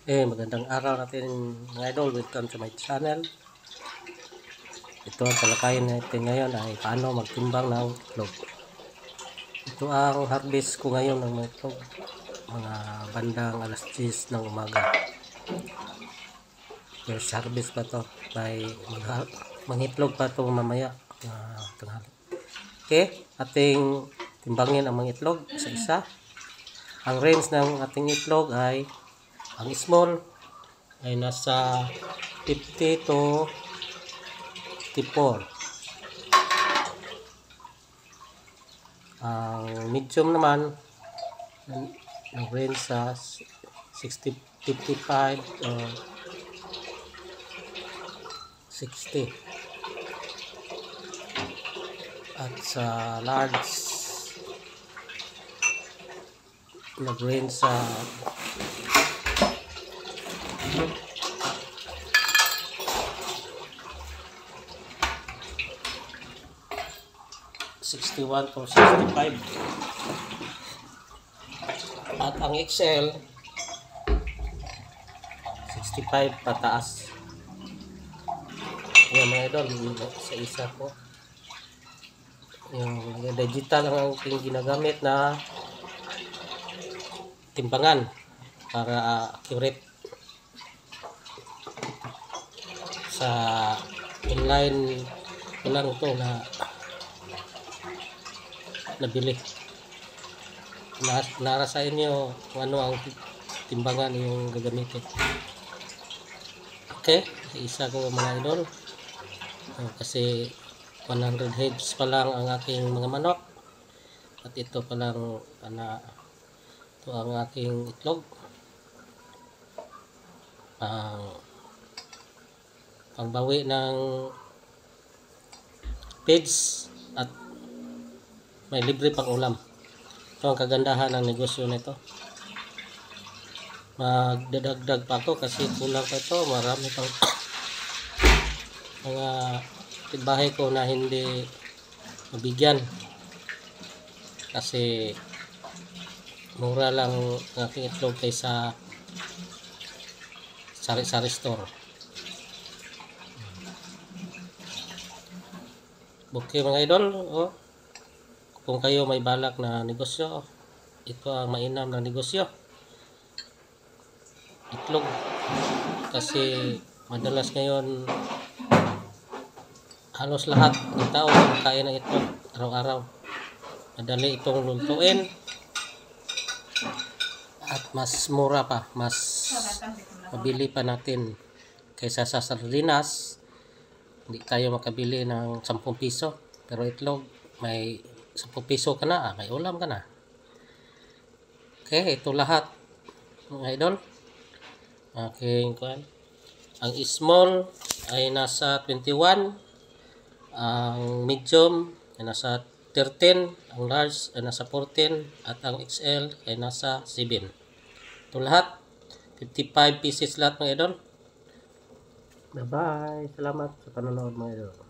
Magandang araw natin mga idol. Welcome to my channel. Ito ang talakayin natin ngayon ay paano magtimbang ng itlog. Ito ang harvest ko ngayon ng mga itlog. Mga bandang alas 10 ng umaga. First harvest pa to. May mangitlog pa to mamaya. Tanghali. Okay, ating timbangin ang mga itlog isa-isa. Ang range ng ating itlog ay ang small ay nasa 50 to 54. Ang medium naman ang range sa 60, 55 o 60. At sa large nag-range sa 61 to 65. At ang XL 65 pataas. Yan mga idol, sa isa po. Yung digital ang aking ginagamit na timbangan para accurate. Sa online ko lang ito na nabili. Nara sa inyo kung ano ang timbangan yung gagamitin. Okay, isa ko mga idol. Kasi 100 heads pa lang ang aking mga manok. At ito pa lang ito ang aking itlog. Pangbawi ng feeds at may libre pang ulam. Ito ang kagandahan ng negosyo nito. Magdadagdag pa ako kasi kulang pa ito. Marami pang mga bahay ko na hindi mabigyan kasi mura lang ang aking itlog kaysa sari-sari store. Okay mga idol, kung kayo may balak na negosyo, ito ang mainam na negosyo, itlog. Kasi madalas ngayon halos lahat ng tao kumakain ng itlog araw-araw. Madali itong lutuin at mas mura pa, mas mabili pa natin kaysa sa sardinas. Hindi tayo makabili ng 10 piso, pero itlog may 10 piso ka na, may ulam ka na. Okay, ito lahat mga idol. Okay, ang small ay nasa 21, ang medium ay nasa 13, ang large ay nasa 14, at ang XL ay nasa 7. Ito lahat 55 pieces lahat mga idol. Bye bye, salamat sa panonood mga idol.